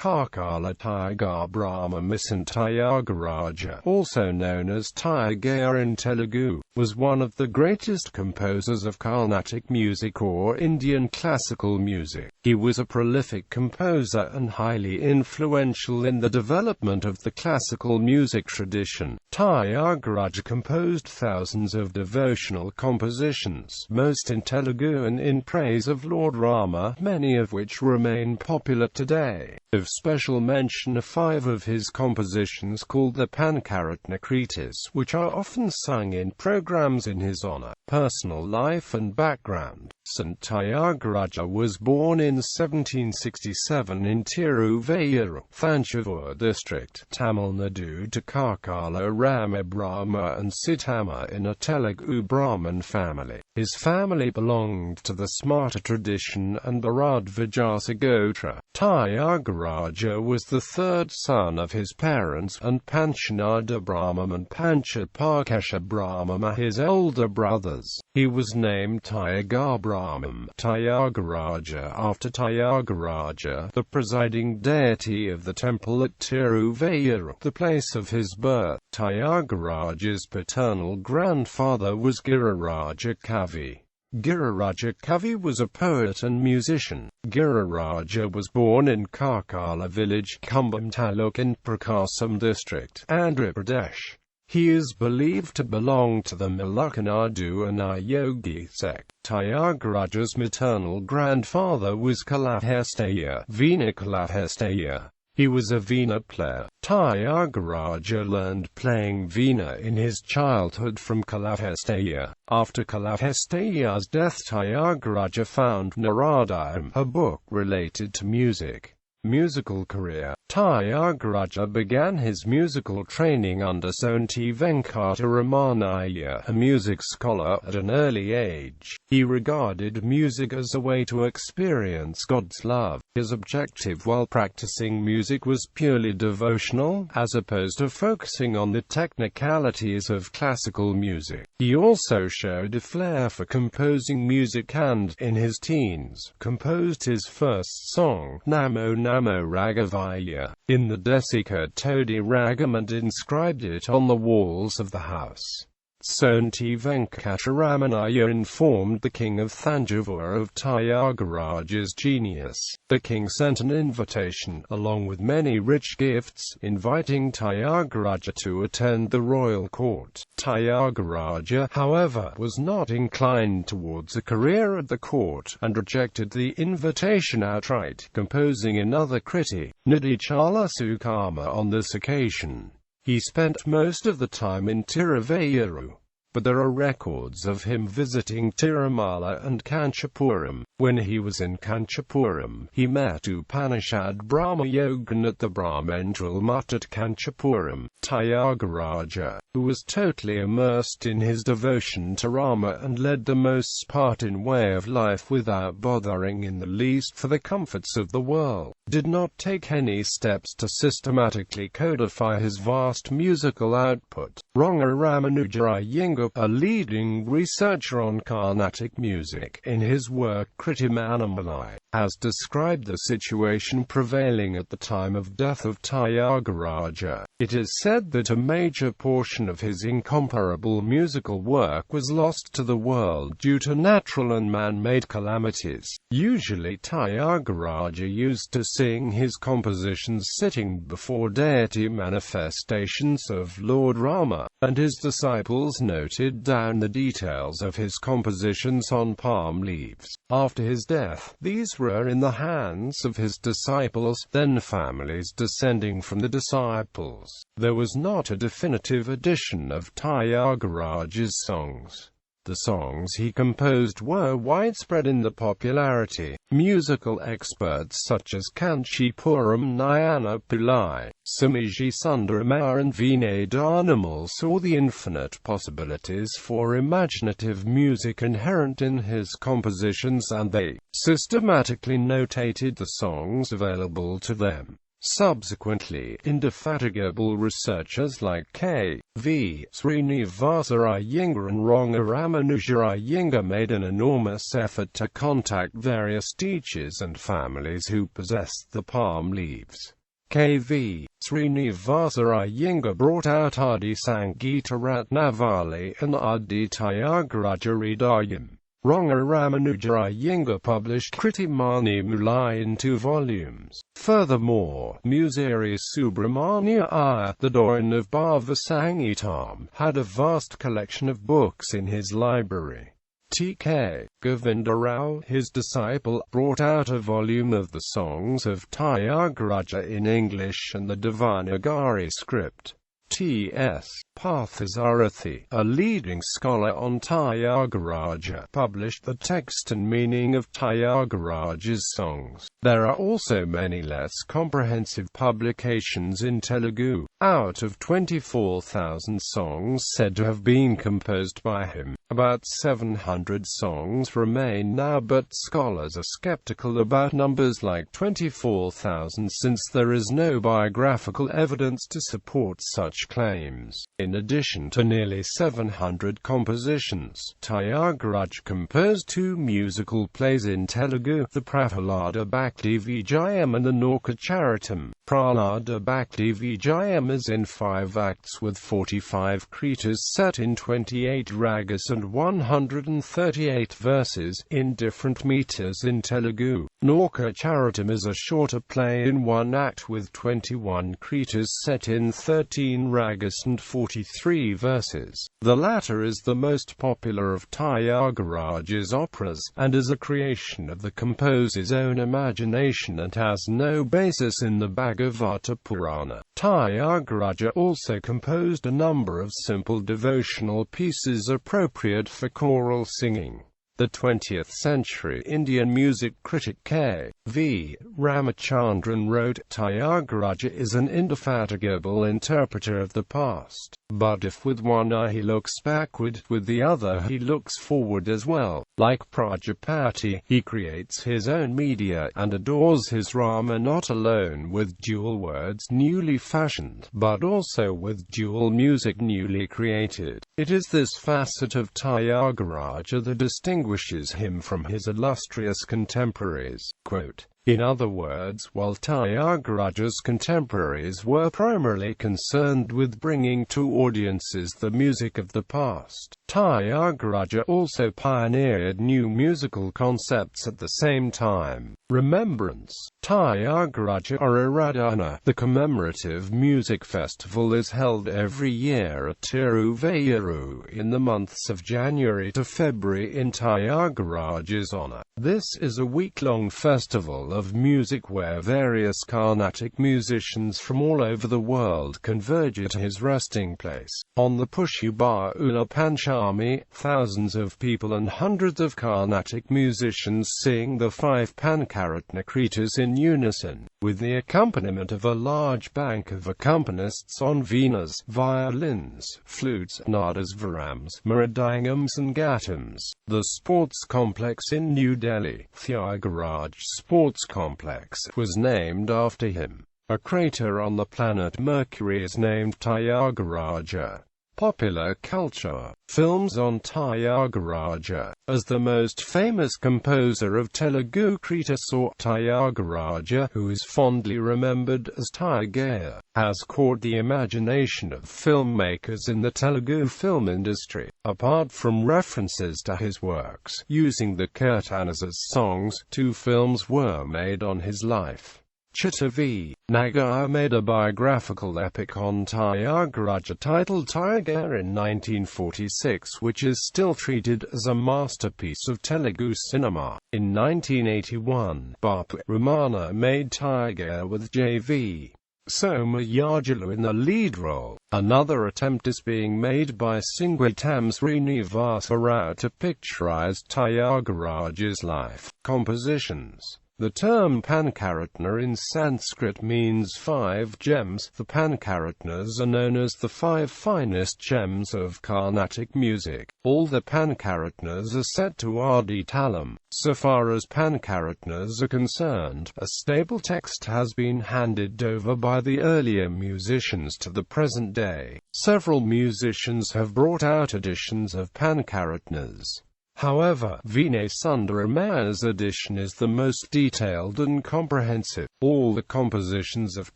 Kakarla Tyagabrahmam. Saint Tyagaraja, also known as Tyāgayya in Telugu, was one of the greatest composers of Carnatic music or Indian classical music. He was a prolific composer and highly influential in the development of the classical music tradition. Tyagaraja composed thousands of devotional compositions, most in Telugu and in praise of Lord Rama, many of which remain popular today. Of special mention are 5 of his compositions called the Pancharatna Kritis, which are often sung in programs in his honor. Personal life and background. Saint Tyagaraja was born in 1767 in Tiruvayur, Thanjavur district, Tamil Nadu, to Kakarla Tyagabrahmam and Sitama in a Telugu Brahmin family. His family belonged to the Smarta tradition and the Radvajasa Gotra. Tyagaraja was the 3rd son of his parents, and Pancharatna and Pancharatna are his older brothers. He was named Tyagabrahmam Tyagaraja after Tyagaraja, the presiding deity of the temple at Tiruvayur, the place of his birth. Tyagaraja's paternal grandfather was Giriraja Kavi. Giriraja Kavi was a poet and musician. Giriraja was born in Kakarla village, Kumbam Taluk in Prakasam district, Andhra Pradesh. He is believed to belong to the Malakkanadu and Ayogi sect. Tyagaraja's maternal grandfather was Kalahestaya, Veena Kalahestaya. He was a Veena player. Tyagaraja learned playing Veena in his childhood from Kalahestaya. After Kalahestaya's death, Tyagaraja found Naradayam, a book related to music. Musical career. Tyagaraja began his musical training under Saint Venkataramanaya, a music scholar, at an early age. He regarded music as a way to experience God's love. His objective while practicing music was purely devotional, as opposed to focusing on the technicalities of classical music. He also showed a flair for composing music and, in his teens, composed his first song, Namo Namo Raghavaya, in the Desikad Todi Ragam and inscribed it on the walls of the house. Saint Venkataramanaya informed the king of Thanjavur of Tyagaraja's genius. The king sent an invitation, along with many rich gifts, inviting Tyagaraja to attend the royal court. Tyagaraja, however, was not inclined towards a career at the court, and rejected the invitation outright, composing another kriti, Nidichala Sukama, on this occasion. He spent most of the time in Tiruvayur, but there are records of him visiting Tirumala and Kanchipuram. When he was in Kanchipuram, he met Upanishad Brahma Yogan at the Brahmendral Mutt at Kanchipuram. Tyagaraja, who was totally immersed in his devotion to Rama and led the most Spartan way of life without bothering in the least for the comforts of the world, did not take any steps to systematically codify his vast musical output. Ranga Ramanuja Iyengar, a leading researcher on Carnatic music, in his work Kritimanambalai, has described the situation prevailing at the time of death of Tyagaraja. It is said that a major portion of his incomparable musical work was lost to the world due to natural and man-made calamities. Usually Tyagaraja used to sing his compositions sitting before deity manifestations of Lord Rama, and his disciples noted down the details of his compositions on palm leaves. After his death, these were in the hands of his disciples, then families descending from the disciples. There was not a definitive edition of Tyagaraja's songs. The songs he composed were widespread in the popularity. Musical experts such as Kanchipuram Nayana Pillai, Samiji Sundaramar and Vinay Dharnamal saw the infinite possibilities for imaginative music inherent in his compositions, and they systematically notated the songs available to them. Subsequently, indefatigable researchers like K.V. Srinivasa Iyengar and Ranga Ramanuja Iyengar made an enormous effort to contact various teachers and families who possessed the palm leaves. K.V. Srinivasa Iyengar brought out Adi Sangita Ratnavali and Adi Tyagaraja Hridayam. Ranga Ramanuja Iyengar published Kritimani Mulai in 2 volumes. Furthermore, Musiri Subramania Iyer, the Doyen of Bhava Sangeetam, had a vast collection of books in his library. T.K. Govindarao, his disciple, brought out a volume of the songs of Tyagaraja in English and the Devanagari script. T.S. Parthasarathi, a leading scholar on Tyagaraja, published the text and meaning of Tyagaraja's songs. There are also many less comprehensive publications in Telugu. Out of 24,000 songs said to have been composed by him, about 700 songs remain now, but scholars are skeptical about numbers like 24,000 since there is no biographical evidence to support such claims. In addition to nearly 700 compositions, Tyagaraja composed 2 musical plays in Telugu, the Prahalada Bhakti Vijayam and the Nauka Charitam. Prahalada Bhakti Vijayam is in 5 acts with 45 kritis set in 28 ragas and 138 verses, in different meters in Telugu. Nauka Charitam is a shorter play in 1 act with 21 kritis set in 13 ragas and 43 verses. The latter is the most popular of Tyagaraja's operas, and is a creation of the composer's own imagination and has no basis in the Bhagavata Purana. Tyagaraja also composed a number of simple devotional pieces appropriate for choral singing. The 20th century Indian music critic K.V. Ramachandran wrote, Tyagaraja is an indefatigable interpreter of the past, but if with one eye he looks backward, with the other he looks forward as well. Like Prajapati, he creates his own media, and adores his Rama not alone with dual words newly fashioned, but also with dual music newly created. It is this facet of Tyagaraja that distinguishes him from his illustrious contemporaries. Quote, in other words, while Tyagaraja's contemporaries were primarily concerned with bringing to audiences the music of the past, Tyagaraja also pioneered new musical concepts at the same time. Remembrance. Tyagaraja Aradhana, the commemorative music festival, is held every year at Tiruvayuru in the months of January to February in Tyagaraja's honor. This is a week-long festival of music where various Carnatic musicians from all over the world converge at his resting place. On the Pushubha Ula Panchami, thousands of people and hundreds of Carnatic musicians sing the 5 Pancharatna Kritis in unison, with the accompaniment of a large bank of accompanists on venas, violins, flutes, nadasvarams, mridangams and gatams. The sports complex in New Delhi, Tyagaraja Sports Complex, was named after him. A crater on the planet Mercury is named Tyagaraja. Popular culture. Films on Tyagaraja. As the most famous composer of Telugu Kritis or Tyagaraja, who is fondly remembered as Tyāgayya, has caught the imagination of filmmakers in the Telugu film industry. Apart from references to his works using the kirtanas as songs, 2 films were made on his life. Chitta Nagar made a biographical epic on Tyagaraja titled Tyāgayya in 1946, which is still treated as a masterpiece of Telugu cinema. In 1981, Bapu Ramana made Tyāgayya with J.V. Somayajulu in the lead role. Another attempt is being made by Singwitam Srinivasa Rao to picturize Tyagaraja's life. Compositions. The term Pancharatna in Sanskrit means 5 gems. The Pancharatnas are known as the 5 finest gems of Carnatic music. All the Pancharatnas are set to Adi Talam. So far as Pancharatnas are concerned, a stable text has been handed over by the earlier musicians to the present day. Several musicians have brought out editions of Pancharatnas. However, Vinay Sundaramaya's edition is the most detailed and comprehensive. All the compositions of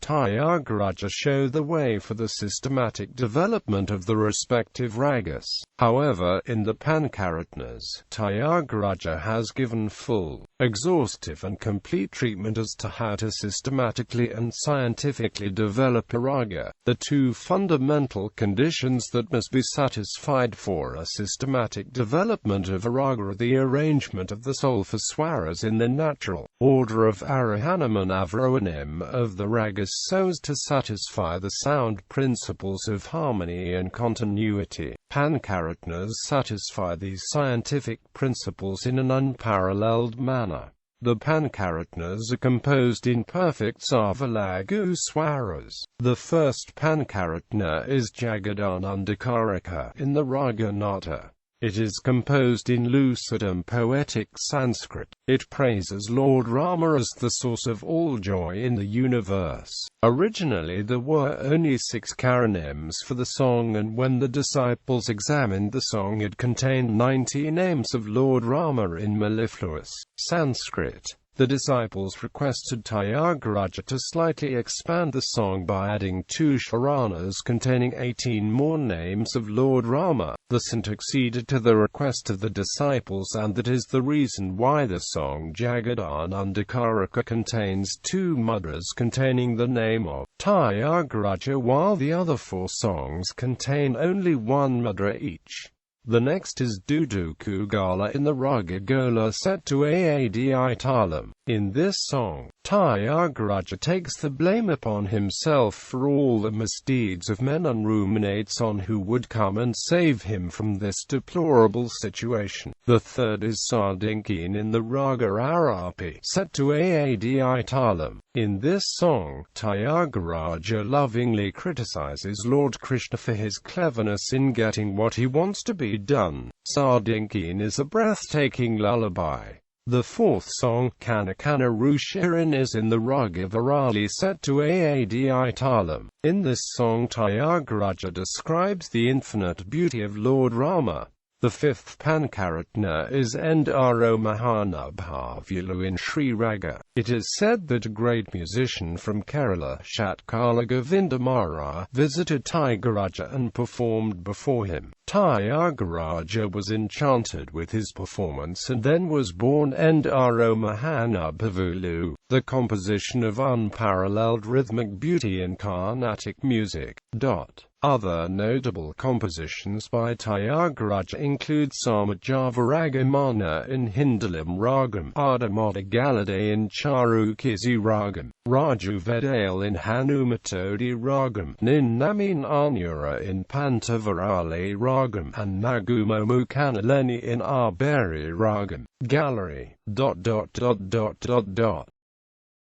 Tyagaraja show the way for the systematic development of the respective ragas. However, in the Pancharatnas, Tyagaraja has given full, exhaustive and complete treatment as to how to systematically and scientifically develop a raga, the two fundamental conditions that must be satisfied for a systematic development of a raga are the arrangement of the solfa swaras in the natural order of Arohanam and Avrohanam of the ragas so as to satisfy the sound principles of harmony and continuity. Pancharatnas satisfy these scientific principles in an unparalleled manner. The Pancharatnas are composed in perfect Sarvalagu swaras. The first Pancharatna is Jagadānandakarika in the Raga Nata. It is composed in lucid and poetic Sanskrit. It praises Lord Rama as the source of all joy in the universe. Originally there were only 6 Karanams for the song, and when the disciples examined the song it contained 90 names of Lord Rama in mellifluous Sanskrit. The disciples requested Tyagaraja to slightly expand the song by adding 2 Sharanas containing 18 more names of Lord Rama. The saint acceded to the request of the disciples, and that is the reason why the song Jagadānandakarika contains 2 mudras containing the name of Tyagaraja, while the other 4 songs contain only 1 mudra each. The next is Duduku Gala in the Raga Gola set to Adi Talam. In this song, Tyagaraja takes the blame upon himself for all the misdeeds of men and ruminates on who would come and save him from this deplorable situation. The third is Sardinkin in the Raga Arapi set to Adi Talam. In this song, Tyagaraja lovingly criticizes Lord Krishna for his cleverness in getting what he wants to be done. Sardinkin is a breathtaking lullaby. The fourth song, Kanakana Rushirin, is in the Raga Varali set to Adi Talam. In this song Tyagaraja describes the infinite beauty of Lord Rama. The fifth Pancharatna is Endaro Mahanabhavulu in Sri Raga. It is said that a great musician from Kerala, Shatkala Govindamara, visited Tyagaraja and performed before him. Tyagaraja was enchanted with his performance, and then was born Endaro Mahanabhavulu, the composition of unparalleled rhythmic beauty in Carnatic music. Other notable compositions by Tyagaraja include Samajavaragamana in Hindalam Ragam, Adamoda Galade in Charukisi Ragam, Raju Vedale in Hanumatodi Ragam, Ninnamin Anura in Pantavarali Ragam, and Nagumo Mukanaleni in Arbari Ragam. Gallery.